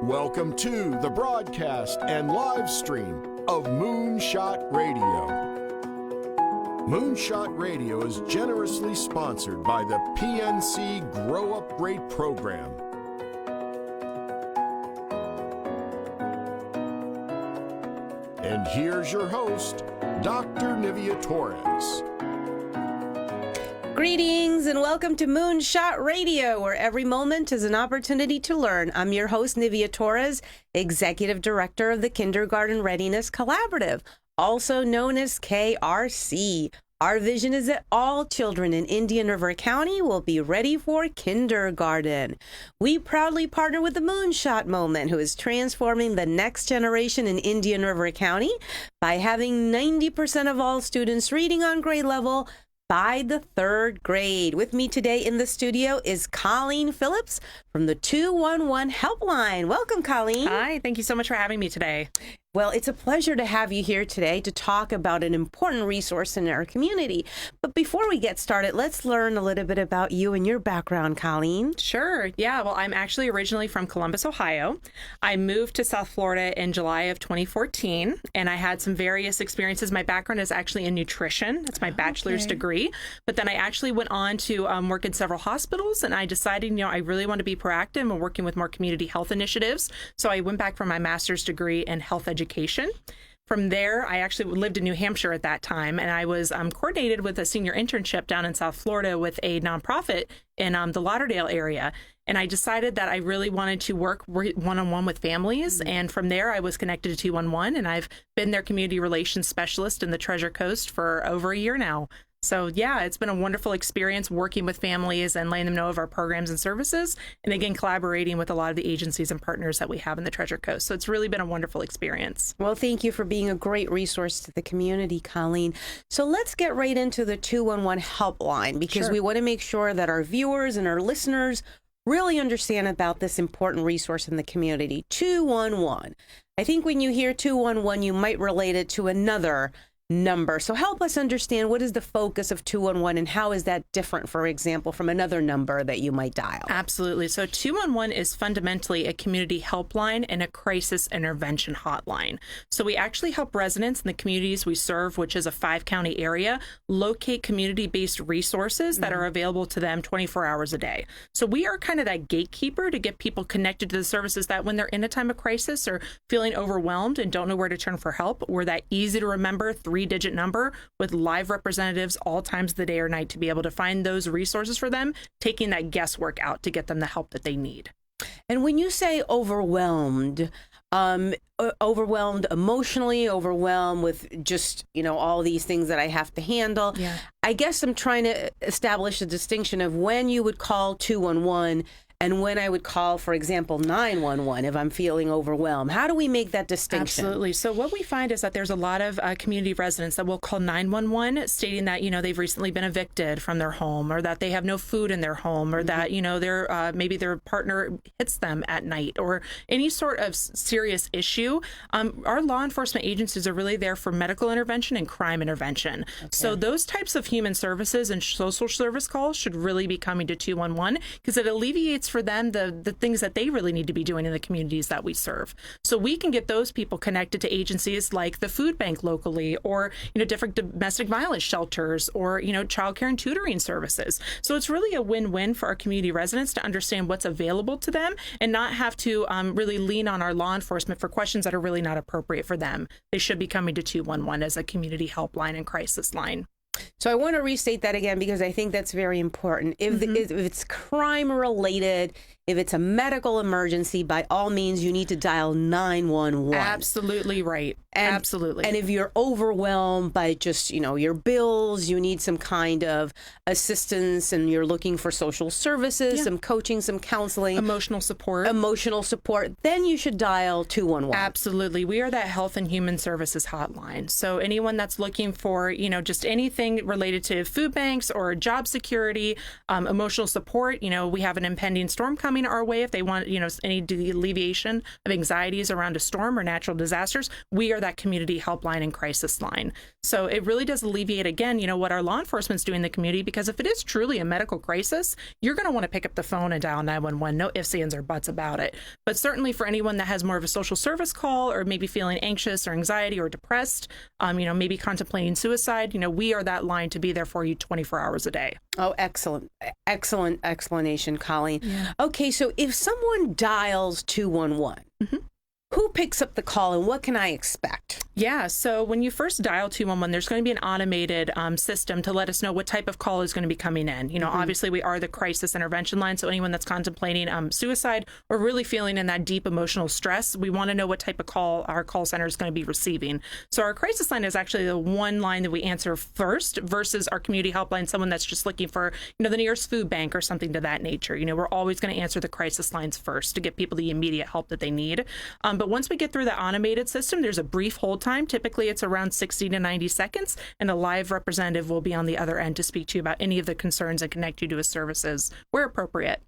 welcome to the broadcast and live stream of Moonshot Radio. Moonshot Radio is generously sponsored by the PNC Grow Up Great program. And here's your host, Dr. Nivea Torres. Greetings and welcome to Moonshot Radio, where every moment is an opportunity to learn. I'm your host, Nivea Torres, Executive Director of the Kindergarten Readiness Collaborative, also known as KRC. Our vision is that all children in Indian River County will be ready for kindergarten. We proudly partner with the Moonshot Moment, who is transforming the next generation in Indian River County by having 90% of all students reading on grade level by the third grade. With me today in the studio is Colleen Phillips from the 211 Helpline. Welcome, Colleen. Hi, thank you so much for having me today. Well, it's a pleasure to have you here today to talk about an important resource in our community. But before we get started, let's learn a little bit about you and your background, Colleen. Sure. Yeah. Well, I'm actually originally from Columbus, Ohio. I moved to South Florida in July of 2014, and I had some various experiences. My background is actually in nutrition. That's my bachelor's degree. But then I actually went on to work in several hospitals, and I decided, I really want to be proactive and working with more community health initiatives. So I went back for my master's degree in health education. From there, I actually lived in New Hampshire at that time, and I was coordinated with a senior internship down in South Florida with a nonprofit in the Lauderdale area. And I decided that I really wanted to work one-on-one with families. And from there, I was connected to 211, and I've been their community relations specialist in the Treasure Coast for over a year now. So, yeah, it's been a wonderful experience working with families and letting them know of our programs and services, and again, collaborating with a lot of the agencies and partners that we have in the Treasure Coast. So it's really been a wonderful experience. Well, thank you for being a great resource to the community, Colleen. So let's get right into the 211 Helpline, because we want to make sure that our viewers and our listeners really understand about this important resource in the community. 211. I think when you hear 211, you might relate it to another number. So help us understand, what is the focus of 211 and how is that different, for example, from another number that you might dial? Absolutely. So 211 is fundamentally a community helpline and a crisis intervention hotline. So we actually help residents in the communities we serve, which is a 5-county area, locate community-based resources that are available to them 24 hours a day. So we are kind of that gatekeeper to get people connected to the services that when they're in a time of crisis or feeling overwhelmed and don't know where to turn for help, we're that easy to remember 3-digit number with live representatives all times of the day or night to be able to find those resources for them, taking that guesswork out to get them the help that they need. And when you say overwhelmed, overwhelmed emotionally, overwhelmed with just, all these things that I have to handle, I guess I'm trying to establish a distinction of when you would call 211 and when I would call, for example, 911 if I'm feeling overwhelmed. How do we make that distinction? Absolutely. So what we find is that there's a lot of community residents that will call 911 stating that, they've recently been evicted from their home, or that they have no food in their home, or that, their maybe their partner hits them at night, or any sort of serious issue. Our law enforcement agencies are really there for medical intervention and crime intervention. Okay. So those types of human services and social service calls should really be coming to 211 because it alleviates for them the things that they really need to be doing in the communities that we serve. So we can get those people connected to agencies like the food bank locally, or different domestic violence shelters, or child care and tutoring services. So it's really a win-win for our community residents to understand what's available to them and not have to really lean on our law enforcement for questions that are really not appropriate for them. They should be coming to 211 as a community helpline and crisis line. So I want to restate that again because I think that's very important. If it's crime related, if it's a medical emergency, by all means, you need to dial 911. Absolutely right. Absolutely. And if you're overwhelmed by just, your bills, you need some kind of assistance and you're looking for social services, some coaching, some counseling. Emotional support, then you should dial 211. Absolutely. We are that health and human services hotline. So anyone that's looking for, just anything related to food banks or job security, emotional support, we have an impending storm coming coming our way, if they want, any alleviation of anxieties around a storm or natural disasters, we are that community helpline and crisis line. So it really does alleviate, again, what our law enforcement's doing in the community, because if it is truly a medical crisis, you're going to want to pick up the phone and dial 911. No ifs, ands, or buts about it. But certainly for anyone that has more of a social service call, or maybe feeling anxious or anxiety or depressed, maybe contemplating suicide, we are that line to be there for you 24 hours a day. Oh, excellent. Excellent explanation, Colleen. Yeah. Okay, so if someone dials 211, who picks up the call and what can I expect? Yeah, so when you first dial 211, there's going to be an automated system to let us know what type of call is going to be coming in. Obviously, we are the crisis intervention line, so anyone that's contemplating suicide or really feeling in that deep emotional stress, we want to know what type of call our call center is going to be receiving. So our crisis line is actually the one line that we answer first versus our community helpline, someone that's just looking for, the nearest food bank or something to that nature. We're always going to answer the crisis lines first to get people the immediate help that they need. But once we get through the automated system, there's a brief hold time. Typically, it's around 60 to 90 seconds, and a live representative will be on the other end to speak to you about any of the concerns and connect you to his services where appropriate.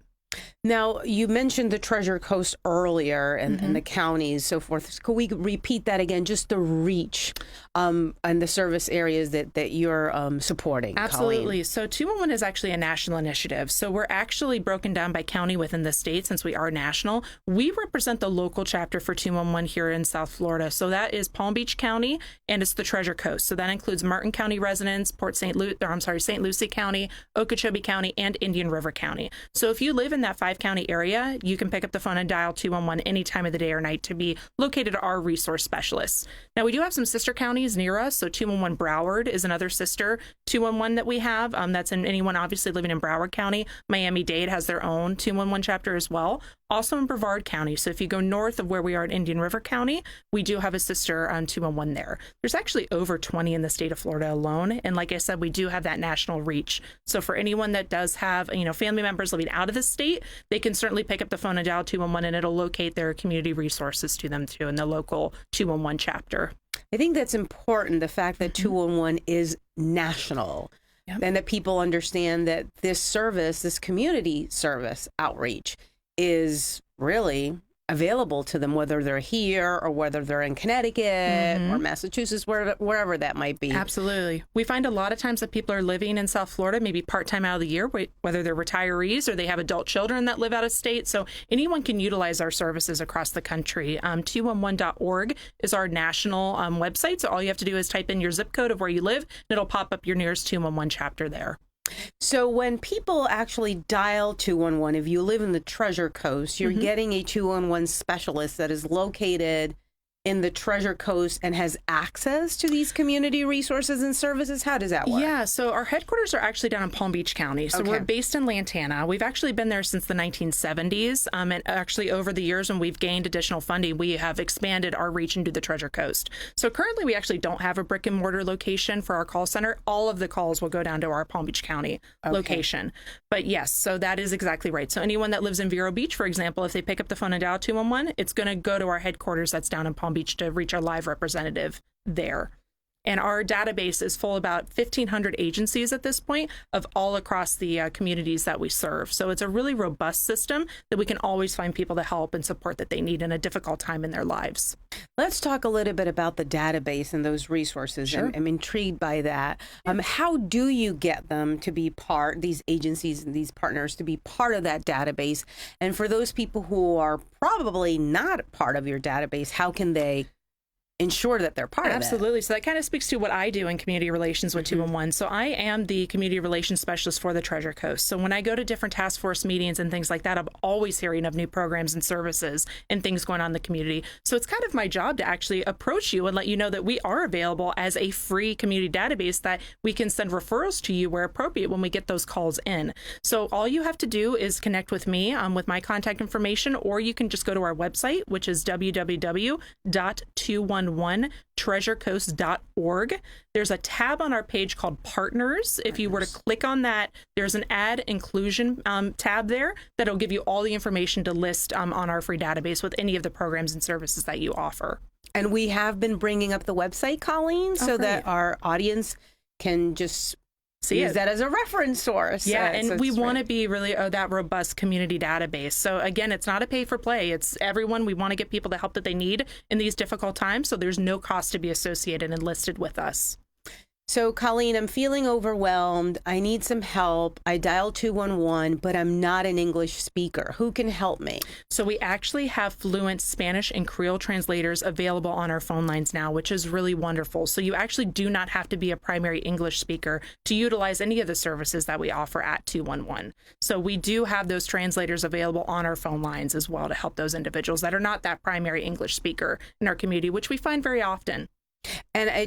Now, you mentioned the Treasure Coast earlier and the counties, so forth. Could we repeat that again, just the reach and the service areas that you're supporting? Absolutely. Colleen? So 211 is actually a national initiative. So we're actually broken down by county within the state since we are national. We represent the local chapter for 211 here in South Florida. So that is Palm Beach County, and it's the Treasure Coast. So that includes Martin County residents, St. Lucie County, Okeechobee County, and Indian River County. So if you live in that 5-county area, you can pick up the phone and dial 211 any time of the day or night to be located at our resource specialists. Now, we do have some sister counties near us. So 211 Broward is another sister 211 that we have. That's in anyone obviously living in Broward County. Miami-Dade has their own 211 chapter as well. Also in Brevard County. So if you go north of where we are in Indian River County, we do have a sister 211 there. There's actually over 20 in the state of Florida alone. And like I said, we do have that national reach. So for anyone that does have, family members living out of the state, they can certainly pick up the phone and dial 211, and it'll locate their community resources to them too in the local 211 chapter. I think that's important, the fact that 211 is national. Yep. And that people understand that this service, this community service outreach, is really available to them, whether they're here or whether they're in Connecticut or Massachusetts, wherever that might be. Absolutely. We find a lot of times that people are living in South Florida, maybe part-time out of the year, whether they're retirees or they have adult children that live out of state. So anyone can utilize our services across the country. 211.org is our national website. So all you have to do is type in your zip code of where you live, and it'll pop up your nearest 211 chapter there. So when people actually dial 211, if you live in the Treasure Coast, you're getting a 211 specialist that is located in the Treasure Coast and has access to these community resources and services? How does that work? Yeah, so our headquarters are actually down in Palm Beach County. So we're based in Lantana. We've actually been there since the 1970s. And actually over the years when we've gained additional funding, we have expanded our reach into the Treasure Coast. So currently we actually don't have a brick and mortar location for our call center. All of the calls will go down to our Palm Beach County location. But yes, so that is exactly right. So anyone that lives in Vero Beach, for example, if they pick up the phone and dial 211, it's going to go to our headquarters that's down in Palm Beach to reach our live representative there. And our database is full of about 1,500 agencies at this point of all across the communities that we serve. So it's a really robust system that we can always find people to help and support that they need in a difficult time in their lives. Let's talk a little bit about the database and those resources. Sure. I'm intrigued by that. How do you get them to be these agencies and these partners to be part of that database? And for those people who are probably not part of your database, how can they ensure that they're part of it? Absolutely. So that kind of speaks to what I do in community relations with 211. So I am the community relations specialist for the Treasure Coast. So when I go to different task force meetings and things like that, I'm always hearing of new programs and services and things going on in the community. So it's kind of my job to actually approach you and let you know that we are available as a free community database that we can send referrals to you where appropriate when we get those calls in. So all you have to do is connect with me with my contact information, or you can just go to our website, which is www.211treasurecoast.org. There's a tab on our page called Partners. If you were to click on that, there's an Add Inclusion tab there that'll give you all the information to list on our free database with any of the programs and services that you offer. And we have been bringing up the website, Colleen, so great. that our audience can just use that as a reference source. Yeah, and we want to be really that robust community database. So again, it's not a pay for play. It's everyone. We want to get people the help that they need in these difficult times. So there's no cost to be associated and listed with us. So, Colleen, I'm feeling overwhelmed. I need some help. I dial 211, but I'm not an English speaker. Who can help me? So we actually have fluent Spanish and Creole translators available on our phone lines now, which is really wonderful. So you actually do not have to be a primary English speaker to utilize any of the services that we offer at 211. So we do have those translators available on our phone lines as well to help those individuals that are not that primary English speaker in our community, which we find very often. And a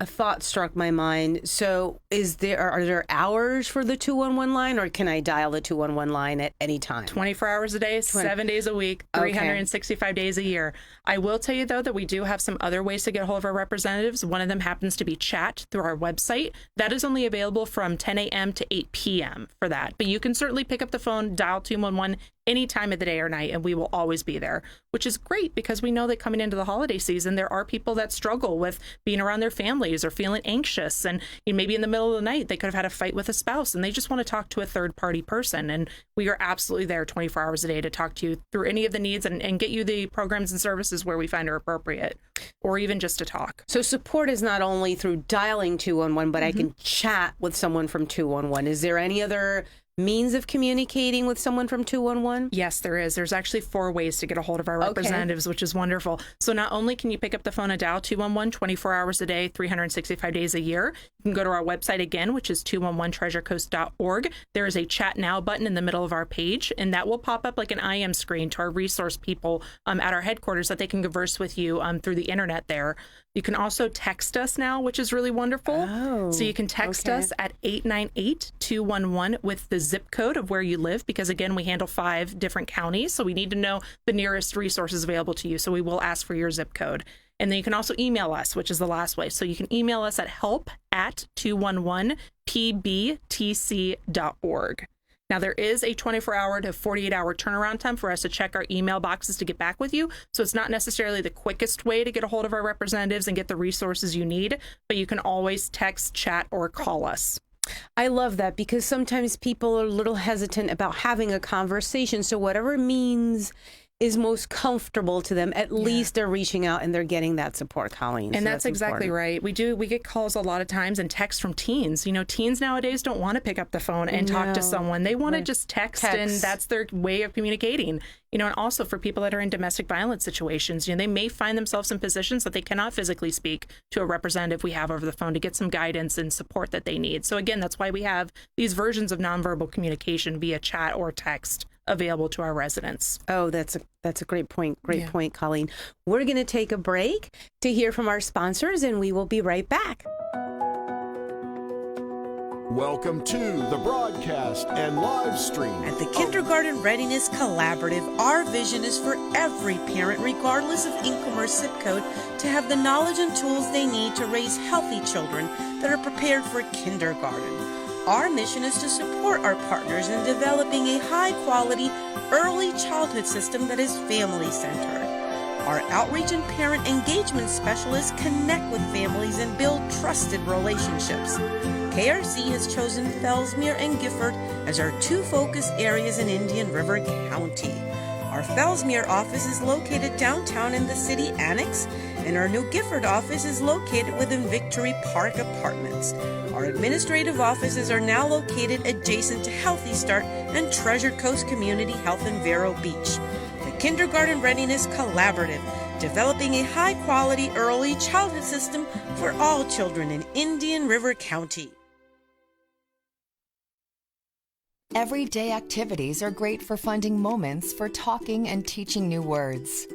thought struck my mind. So are there hours for the 211 line, or can I dial the 211 line at any time? 24 hours a day, 7 days a week, 365 days a year. I will tell you, though, that we do have some other ways to get a hold of our representatives. One of them happens to be chat through our website. That is only available from 10 a.m. to 8 p.m. for that. But you can certainly pick up the phone, dial 211 any time of the day or night, and we will always be there, which is great because we know that coming into the holiday season, there are people that struggle with being around their families or feeling anxious. And maybe in the middle of the night, they could have had a fight with a spouse and they just want to talk to a third party person. And we are absolutely there 24 hours a day to talk to you through any of the needs and get you the programs and services where we find are appropriate, or even just to talk. So support is not only through dialing 211, but I can chat with someone from 211. Is there any other means of communicating with someone from 211? Yes, there is. There's actually 4 ways to get a hold of our representatives, which is wonderful. So not only can you pick up the phone and dial 211 24 hours a day, 365 days a year, you can go to our website again, which is 211treasurecoast.org. There is a chat now button in the middle of our page, and that will pop up like an IM screen to our resource people at our headquarters that they can converse with you through the internet there. You can also text us now, which is really wonderful. So you can text us at 898-211 with the zip code of where you live, because again, we handle 5 different counties. So we need to know the nearest resources available to you. So we will ask for your zip code. And then you can also email us, which is the last way. So you can email us at help@211pbtc.org. Now, there is a 24-hour to 48-hour turnaround time for us to check our email boxes to get back with you. So it's not necessarily the quickest way to get a hold of our representatives and get the resources you need, but you can always text, chat, or call us. I love that, because sometimes people are a little hesitant about having a conversation. So whatever means is most comfortable to them, at least they're reaching out and they're getting that support, Colleen. And so that's exactly important. right. We get calls a lot of times and texts from teens. Teens nowadays don't want to pick up the phone and talk to someone. They want to just text, and that's their way of communicating. And also for people that are in domestic violence situations, they may find themselves in positions that they cannot physically speak to a representative we have over the phone to get some guidance and support that they need. So again, that's why we have these versions of nonverbal communication via chat or text available to our residents. Oh, that's a great point. Great point, Colleen. We're going to take a break to hear from our sponsors, and we will be right back. Welcome to the broadcast and live stream. At the Kindergarten Readiness Collaborative, our vision is for every parent, regardless of income or zip code, to have the knowledge and tools they need to raise healthy children that are prepared for kindergarten. Our mission is to support our partners in developing a high-quality early childhood system that is family-centered. Our outreach and parent engagement specialists connect with families and build trusted relationships. KRC has chosen Fellsmere and Gifford as our 2 focus areas in Indian River County. Our Fellsmere office is located downtown in the city annex, and our New Gifford office is located within Victory Park Apartments. Our administrative offices are now located adjacent to Healthy Start and Treasure Coast Community Health in Vero Beach. The Kindergarten Readiness Collaborative, developing a high-quality early childhood system for all children in Indian River County. Everyday activities are great for finding moments for talking and teaching new words.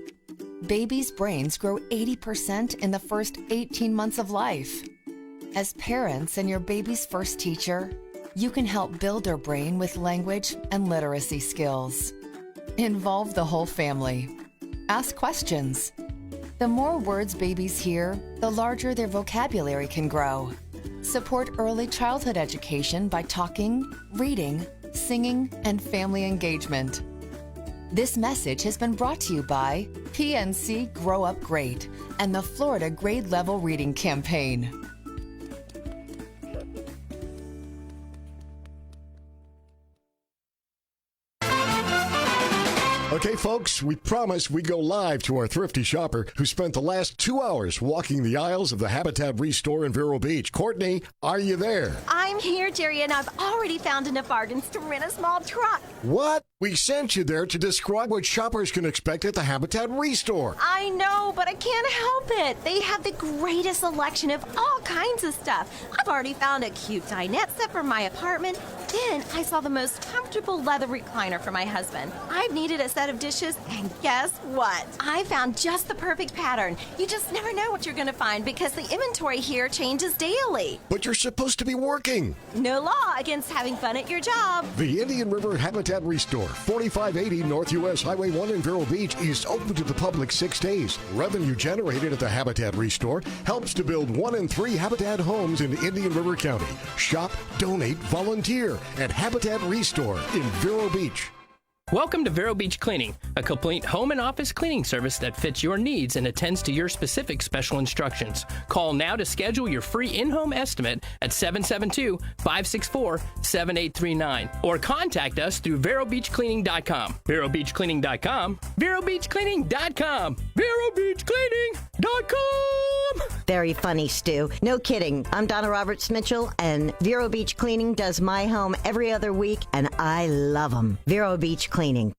Babies' brains grow 80% in the first 18 months of life. As parents and your baby's first teacher, you can help build their brain with language and literacy skills. Involve the whole family. Ask questions. The more words babies hear, the larger their vocabulary can grow. Support early childhood education by talking, reading, singing, and family engagement. This message has been brought to you by PNC Grow Up Great and the Florida Grade Level Reading Campaign. Okay, folks, we promise we go live to our thrifty shopper who spent the last 2 hours walking the aisles of the Habitat Restore in Vero Beach. Courtney, are you there? I'm here, Jerry, and I've already found enough bargains to rent a small truck. What? We sent you there to describe what shoppers can expect at the Habitat Restore. I know, but I can't help it. They have the greatest selection of all kinds of stuff. I've already found a cute dinette set for my apartment. Then I saw the most comfortable leather recliner for my husband. I've needed a set of dishes, and guess what? I found just the perfect pattern. You just never know what you're going to find because the inventory here changes daily. But you're supposed to be working. No law against having fun at your job. The Indian River Habitat Restore, 4580 North US Highway 1 in Vero Beach, is open to the public 6 days. Revenue generated at the Habitat Restore helps to build 1 in 3 Habitat homes in Indian River County. Shop, donate, volunteer at Habitat Restore in Vero Beach. Welcome to Vero Beach Cleaning, a complete home and office cleaning service that fits your needs and attends to your specific special instructions. Call now to schedule your free in-home estimate at 772-564-7839 or contact us through verobeachcleaning.com. verobeachcleaning.com. verobeachcleaning.com. verobeachcleaning.com. Very funny, Stu. No kidding. I'm Donna Roberts-Mitchell, and Vero Beach Cleaning does my home every other week, and I love them. Vero Beach Cleaning.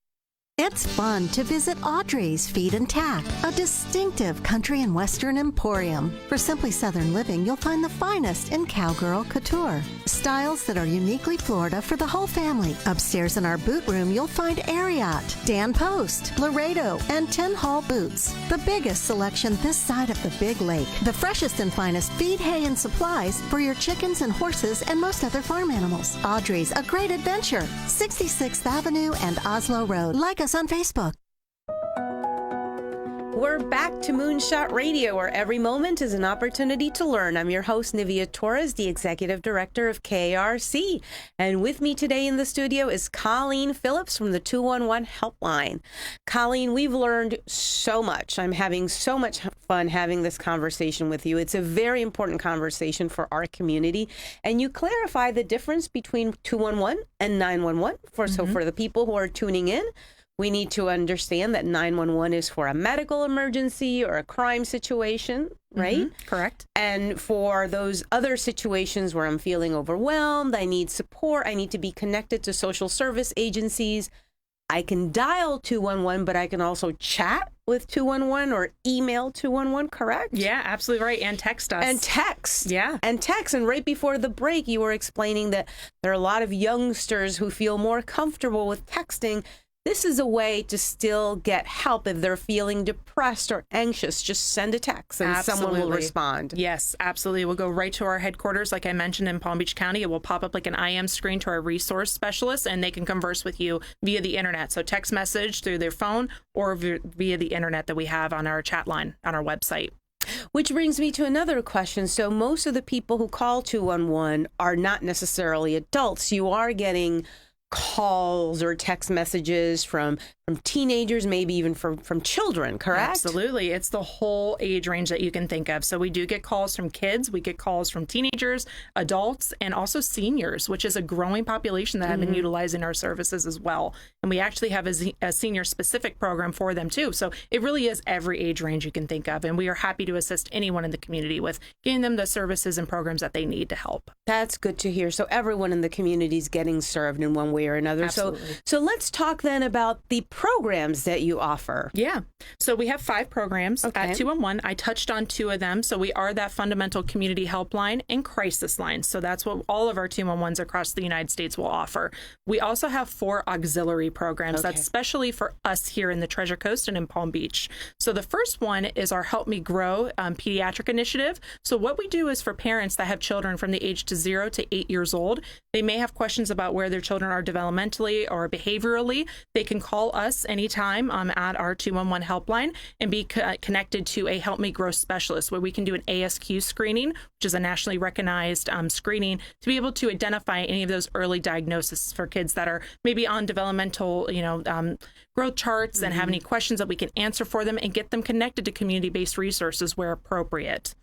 It's fun to visit Audrey's Feed and Tack, a distinctive country and western emporium. For simply Southern living, you'll find the finest in cowgirl couture. Styles that are uniquely Florida for the whole family. Upstairs in our boot room, you'll find Ariat, Dan Post, Laredo, and 10 Hall boots. The biggest selection this side of the Big Lake. The freshest and finest feed, hay, and supplies for your chickens and horses and most other farm animals. Audrey's, a great adventure. 66th Avenue and Oslo Road. Like us on Facebook. We're back to Moonshot Radio, where every moment is an opportunity to learn. I'm your host, Nivea Torres, the Executive Director of KRC. And with me today in the studio is Colleen Phillips from the 211 Helpline. Colleen, we've learned so much. I'm having so much fun having this conversation with you. It's a very important conversation for our community. And you clarify the difference between 211 and 911. So for the people who are tuning in, we need to understand that 911 is for a medical emergency or a crime situation, right? Correct. And for those other situations where I'm feeling overwhelmed, I need support, I need to be connected to social service agencies, I can dial 211, but I can also chat with 211 or email 211, correct? Yeah, absolutely right. And text us. And text. Yeah. And text. And right before the break, you were explaining that there are a lot of youngsters who feel more comfortable with texting. This is a way to still get help if they're feeling depressed or anxious. Just send a text and someone will respond. Yes, absolutely. We'll go right to our headquarters, like I mentioned, in Palm Beach County. It will pop up like an IM screen to our resource specialist, and they can converse with you via the internet. So text message through their phone or via the internet that we have on our chat line on our website. Which brings me to another question. So most of the people who call 211 are not necessarily adults. You are getting calls or text messages from teenagers, maybe even from children, correct? Absolutely. It's the whole age range that you can think of. So we do get calls from kids, we get calls from teenagers, adults, and also seniors, which is a growing population that have been utilizing our services as well. And we actually have a senior-specific program for them, too. So it really is every age range you can think of. And we are happy to assist anyone in the community with getting them the services and programs that they need to help. That's good to hear. So everyone in the community is getting served in one way or another. Absolutely. So let's talk then about the programs that you offer. Yeah. So we have 5 programs at 211. I touched on 2 of them. So we are that fundamental community helpline and crisis line. So that's what all of our 211s across the United States will offer. We also have 4 auxiliary programs. That's especially for us here in the Treasure Coast and in Palm Beach. So the first one is our Help Me Grow pediatric initiative. So what we do is for parents that have children from the age to 0 to 8 years old, they may have questions about where their children are developmentally or behaviorally. They can call us anytime at our 211 helpline and be connected to a Help Me Grow specialist where we can do an ASQ screening, which is a nationally recognized screening to be able to identify any of those early diagnoses for kids that are maybe on developmental, growth charts and have any questions that we can answer for them and get them connected to community-based resources where appropriate.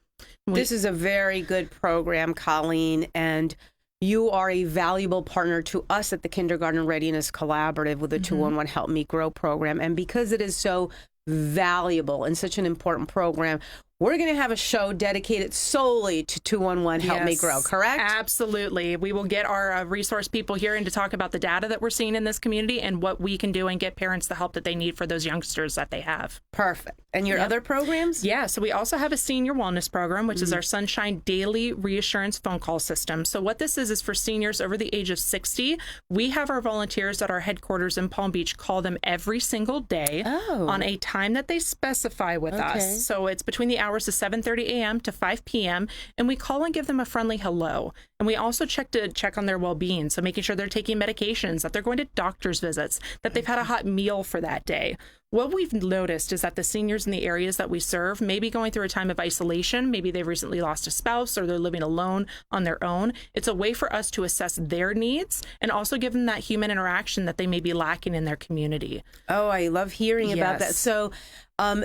This is a very good program, Colleen, and you are a valuable partner to us at the Kindergarten Readiness Collaborative with the 211 Help Me Grow program. And because it is so valuable and such an important program, we're going to have a show dedicated solely to 211 Help Me Grow, correct? Absolutely. We will get our resource people here in to talk about the data that we're seeing in this community and what we can do and get parents the help that they need for those youngsters that they have. Perfect. And your other programs? Yeah, so we also have a senior wellness program, which is our Sunshine Daily Reassurance phone call system. So what this is for seniors over the age of 60. We have our volunteers at our headquarters in Palm Beach call them every single day on a time that they specify with us. So it's between the hours of 7:30 a.m. to 5 p.m. and we call and give them a friendly hello. And we also check on their well-being, so making sure they're taking medications, that they're going to doctor's visits, that they've had a hot meal for that day. What we've noticed is that the seniors in the areas that we serve may be going through a time of isolation. Maybe they've recently lost a spouse or they're living alone on their own. It's a way for us to assess their needs and also give them that human interaction that they may be lacking in their community. Oh, I love hearing about that. So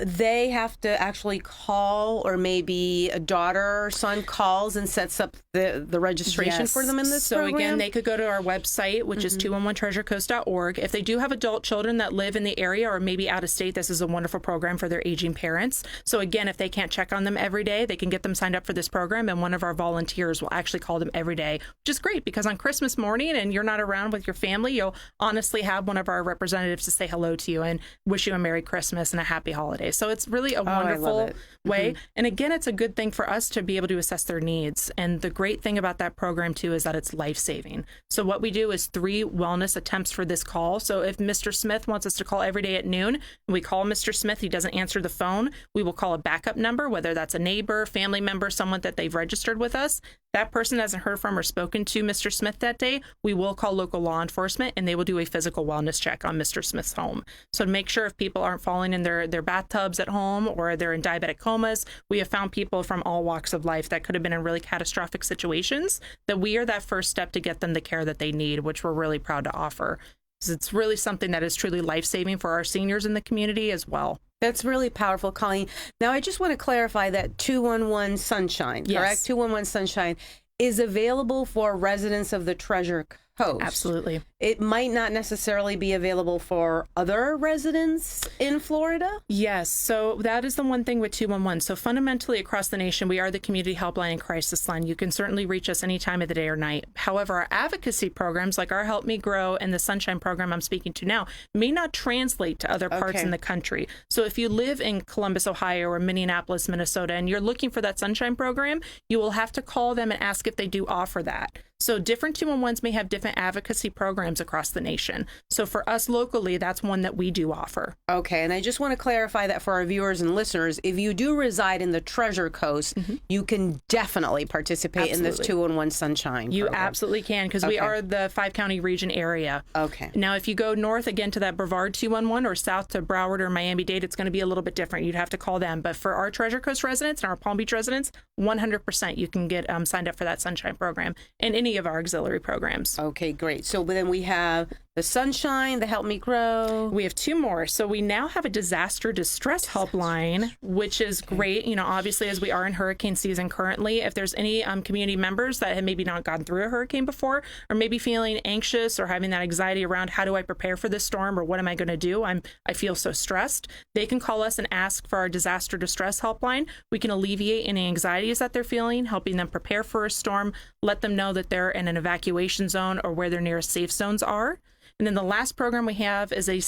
they have to actually call, or maybe a daughter or son calls and sets up the registration for them in this program? So again, they could go to our website, which is 211treasurecoast.org. If they do have adult children that live in the area or maybe out of state, this is a wonderful program for their aging parents. So again, if they can't check on them every day, they can get them signed up for this program, and one of our volunteers will actually call them every day, which is great because on Christmas morning and you're not around with your family, you'll honestly have one of our representatives to say hello to you and wish you a Merry Christmas and a Happy Holiday. So it's really a wonderful way. And again, it's a good thing for us to be able to assess their needs. And the great thing about that program too is that it's life-saving. So what we do is 3 wellness attempts for this call. So if Mr. Smith wants us to call every day at noon, and we call Mr. Smith, he doesn't answer the phone, we will call a backup number, whether that's a neighbor, family member, someone that they've registered with us. That person hasn't heard from or spoken to Mr. Smith that day, we will call local law enforcement and they will do a physical wellness check on Mr. Smith's home. So to make sure if people aren't falling in their bathtubs at home or they're in diabetic comas, we have found people from all walks of life that could have been in really catastrophic situations, that we are that first step to get them the care that they need, which we're really proud to offer. So it's really something that is truly life-saving for our seniors in the community as well. That's really powerful, Colleen. Now, I just want to clarify that 211 Sunshine, correct? 211 Sunshine is available for residents of the Treasure Coast. Absolutely. It might not necessarily be available for other residents in Florida? Yes. So that is the one thing with 211. So fundamentally across the nation, we are the community helpline and crisis line. You can certainly reach us any time of the day or night. However, our advocacy programs like our Help Me Grow and the Sunshine program I'm speaking to now may not translate to other parts in the country. So if you live in Columbus, Ohio or Minneapolis, Minnesota, and you're looking for that Sunshine program, you will have to call them and ask if they do offer that. So different 211s may have different advocacy programs across the nation. So for us locally, that's one that we do offer. Okay, and I just want to clarify that for our viewers and listeners, if you do reside in the Treasure Coast, you can definitely participate in this 211 Sunshine You program. Absolutely can, because we are the 5-county region area. Okay. Now, if you go north again to that Brevard 211 or south to Broward or Miami-Dade, it's going to be a little bit different. You'd have to call them. But for our Treasure Coast residents and our Palm Beach residents, 100% you can get signed up for that Sunshine program and any of our auxiliary programs. Okay, great. So then we have the Sunshine, the Help Me Grow. We have 2 more. So we now have a disaster distress helpline, which is great. You know, obviously, as we are in hurricane season currently, if there's any community members that have maybe not gone through a hurricane before, or maybe feeling anxious or having that anxiety around how do I prepare for this storm or what am I going to do? I feel so stressed. They can call us and ask for our disaster distress helpline. We can alleviate any anxieties that they're feeling, helping them prepare for a storm, let them know that they're in an evacuation zone or where their nearest safe zones are. And then the last program we have is a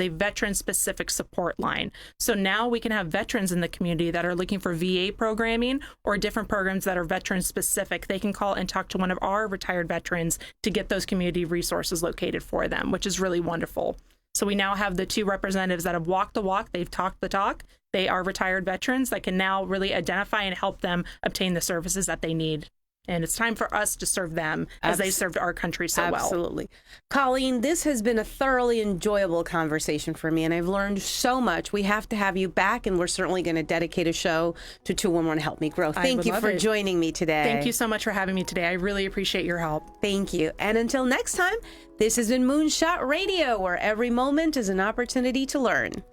veteran-specific support line. So now we can have veterans in the community that are looking for VA programming or different programs that are veteran-specific. They can call and talk to one of our retired veterans to get those community resources located for them, which is really wonderful. So we now have the 2 representatives that have walked the walk, they've talked the talk. They are retired veterans that can now really identify and help them obtain the services that they need. And it's time for us to serve them as they served our country so well. Absolutely. Colleen, this has been a thoroughly enjoyable conversation for me, and I've learned so much. We have to have you back, and we're certainly going to dedicate a show to 211 Help Me Grow. Thank you for joining me today. Thank you so much for having me today. I really appreciate your help. Thank you. And until next time, this has been Moonshot Radio, where every moment is an opportunity to learn.